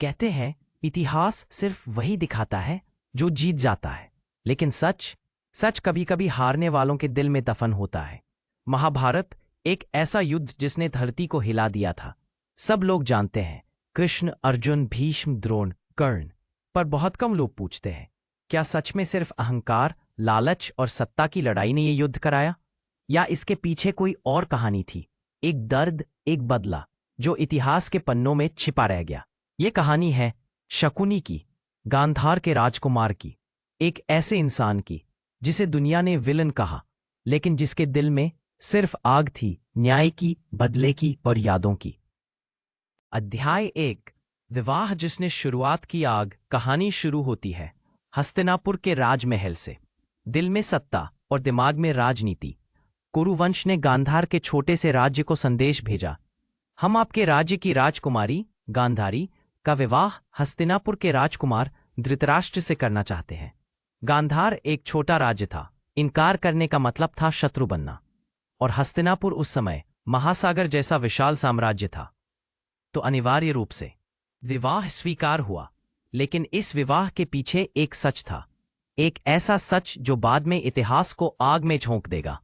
कहते हैं इतिहास सिर्फ वही दिखाता है जो जीत जाता है, लेकिन सच सच कभी कभी हारने वालों के दिल में दफन होता है। महाभारत एक ऐसा युद्ध जिसने धरती को हिला दिया था। सब लोग जानते हैं कृष्ण, अर्जुन, भीष्म, द्रोण, कर्ण, पर बहुत कम लोग पूछते हैं क्या सच में सिर्फ अहंकार, लालच और सत्ता की लड़ाई ने ये युद्ध कराया, या इसके पीछे कोई और कहानी थी, एक दर्द, एक बदला जो इतिहास के पन्नों में छिपा रह गया। ये कहानी है शकुनी की, गांधार के राजकुमार की, एक ऐसे इंसान की जिसे दुनिया ने विलन कहा, लेकिन जिसके दिल में सिर्फ आग थी, न्याय की, बदले की और यादों की। अध्याय 1, विवाह जिसने शुरुआत की आग। कहानी शुरू होती है हस्तिनापुर के राजमहल से। दिल में सत्ता और दिमाग में राजनीति। कुरुवंश ने गांधार के छोटे से राज्य को संदेश भेजा, हम आपके राज्य की राजकुमारी गांधारी का विवाह हस्तिनापुर के राजकुमार धृतराष्ट्र से करना चाहते हैं। गांधार एक छोटा राज्य था, इनकार करने का मतलब था शत्रु बनना, और हस्तिनापुर उस समय महासागर जैसा विशाल साम्राज्य था। तो अनिवार्य रूप से विवाह स्वीकार हुआ, लेकिन इस विवाह के पीछे एक सच था, एक ऐसा सच जो बाद में इतिहास को आग में झोंक देगा।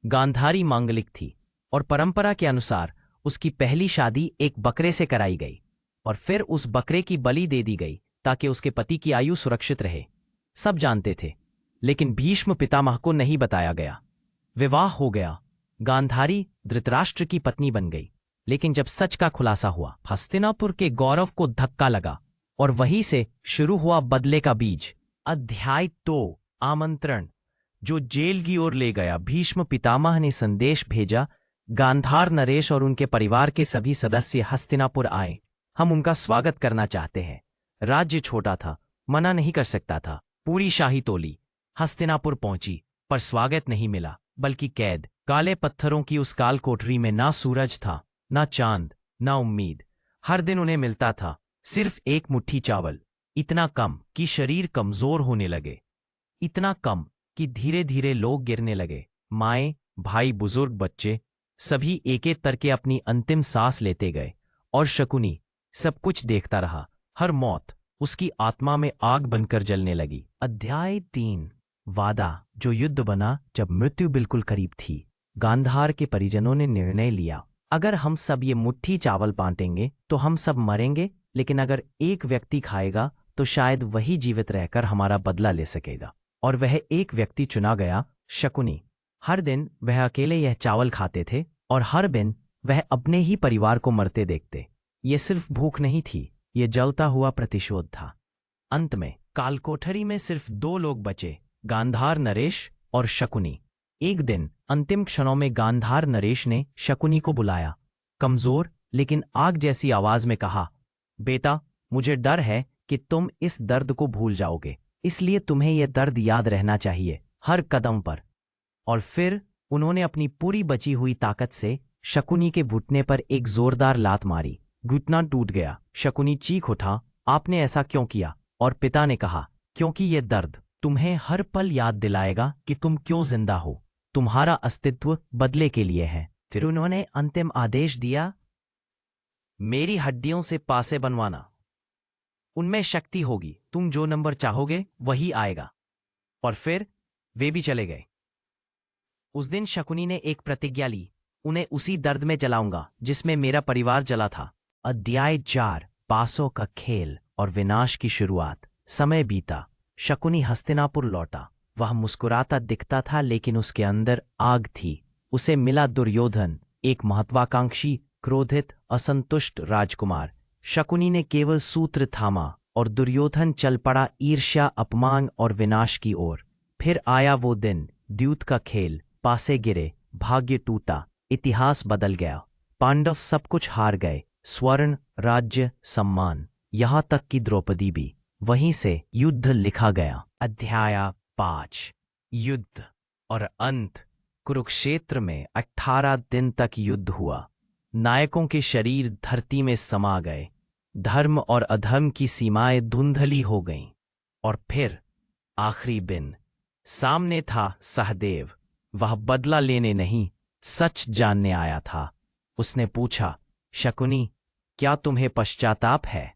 गांधारी मांगलिक थी और परंपरा के अनुसार उसकी पहली शादी एक बकरे से कराई गई और फिर उस बकरे की बलि दे दी गई ताकि उसके पति की आयु सुरक्षित रहे। सब जानते थे, लेकिन भीष्म पितामह को नहीं बताया गया। विवाह हो गया, गांधारी धृतराष्ट्र की पत्नी बन गई, लेकिन जब सच का खुलासा हुआ, हस्तिनापुर के गौरव को धक्का लगा और वहीं से शुरू हुआ बदले का बीज। अध्याय 2, आमंत्रण जो जेल की ओर ले गया। भीष्म पितामह ने संदेश भेजा, गांधार, नरेश और उनके परिवार के सभी सदस्य हस्तिनापुर आए, हम उनका स्वागत करना चाहते हैं। राज्य छोटा था, मना नहीं कर सकता था। पूरी शाही टोली हस्तिनापुर पहुंची, पर स्वागत नहीं मिला, बल्कि कैद। काले पत्थरों की उस काल कोठरी में ना सूरज था, ना चांद, ना उम्मीद। हर दिन उन्हें मिलता था सिर्फ एक मुट्ठी चावल, इतना कम कि शरीर कमजोर होने लगे, इतना कम कि धीरे धीरे लोग गिरने लगे। माएं, भाई, बुजुर्ग, बच्चे सभी एक एक करके अपनी अंतिम सांस लेते गए, और शकुनी सब कुछ देखता रहा। हर मौत उसकी आत्मा में आग बनकर जलने लगी। अध्याय 3, वादा जो युद्ध बना जब मृत्यु बिल्कुल करीब थी। गांधार के परिजनों ने निर्णय लिया, अगर हम सब ये मुट्ठी चावल बांटेंगे तो हम सब मरेंगे, लेकिन अगर एक व्यक्ति खाएगा तो शायद वही जीवित रहकर हमारा बदला ले सकेगा। और वह एक व्यक्ति चुना गया, शकुनी। हर दिन वह अकेले यह चावल खाते थे और हर दिन वह अपने ही परिवार को मरते देखते। ये सिर्फ भूख नहीं थी, ये जलता हुआ प्रतिशोध था। अंत में कालकोठरी में सिर्फ 2 लोग बचे, गांधार, नरेश और शकुनी। एक दिन अंतिम क्षणों में गांधार नरेश ने शकुनी को बुलाया, कमजोर लेकिन आग जैसी आवाज में कहा, बेटा, मुझे डर है कि तुम इस दर्द को भूल जाओगे, इसलिए तुम्हें यह दर्द याद रहना चाहिए हर कदम पर। और फिर उन्होंने अपनी पूरी बची हुई ताकत से शकुनी के घुटने पर एक जोरदार लात मारी। घुटना टूट गया। शकुनी चीख उठा, आपने ऐसा क्यों किया? और पिता ने कहा, क्योंकि यह दर्द तुम्हें हर पल याद दिलाएगा कि तुम क्यों जिंदा हो, तुम्हारा अस्तित्व बदले के लिए है। फिर उन्होंने अंतिम आदेश दिया, मेरी हड्डियों से पासे बनवाना, उनमें शक्ति होगी, तुम जो नंबर चाहोगे वही आएगा। और फिर वे भी चले गए। उस दिन शकुनी ने एक प्रतिज्ञा ली, उन्हें उसी दर्द में जलाऊंगा जिसमें मेरा परिवार जला था। अध्याय 4, पासों का खेल और विनाश की शुरुआत। समय बीता, शकुनी हस्तिनापुर लौटा। वह मुस्कुराता दिखता था, लेकिन उसके अंदर आग थी। उसे मिला दुर्योधन, एक महत्वाकांक्षी, क्रोधित, असंतुष्ट राजकुमार। शकुनी ने केवल सूत्र थामा और दुर्योधन चल पड़ा ईर्ष्या, अपमान और विनाश की ओर। फिर आया वो दिन, द्यूत का खेल। पासे गिरे, भाग्य टूटा, इतिहास बदल गया। पांडव सब कुछ हार गए, स्वर्ण, राज्य, सम्मान, यहां तक कि द्रौपदी भी। वहीं से युद्ध लिखा गया। अध्याय 5, युद्ध और अंत। कुरुक्षेत्र में 18 दिन तक युद्ध हुआ। नायकों के शरीर धरती में समा गए, धर्म और अधर्म की सीमाएं धुंधली हो गईं। और फिर आखिरी दिन, सामने था सहदेव। वह बदला लेने नहीं, सच जानने आया था। उसने पूछा, शकुनी, क्या तुम्हें पश्चाताप है?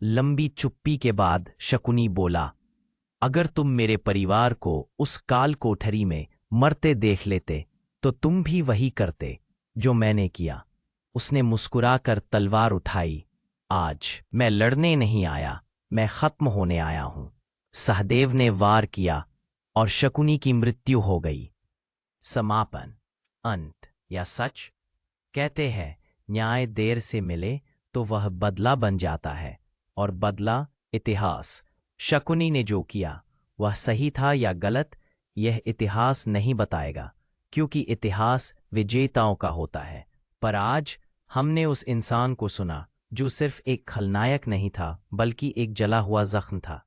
लंबी चुप्पी के बाद शकुनी बोला, अगर तुम मेरे परिवार को उस काल कोठरी में मरते देख लेते तो तुम भी वही करते जो मैंने किया। उसने मुस्कुराकर तलवार उठाई। आज मैं लड़ने नहीं आया, मैं खत्म होने आया हूं। सहदेव ने वार किया और शकुनी की मृत्यु हो गई। समापन। अंत या सच। कहते हैं न्याय देर से मिले तो वह बदला बन जाता है, और बदला इतिहास। शकुनी ने जो किया वह सही था या गलत, यह इतिहास नहीं बताएगा, क्योंकि इतिहास विजेताओं का होता है। पर आज हमने उस इंसान को सुना जो सिर्फ एक खलनायक नहीं था, बल्कि एक जला हुआ जख्म था।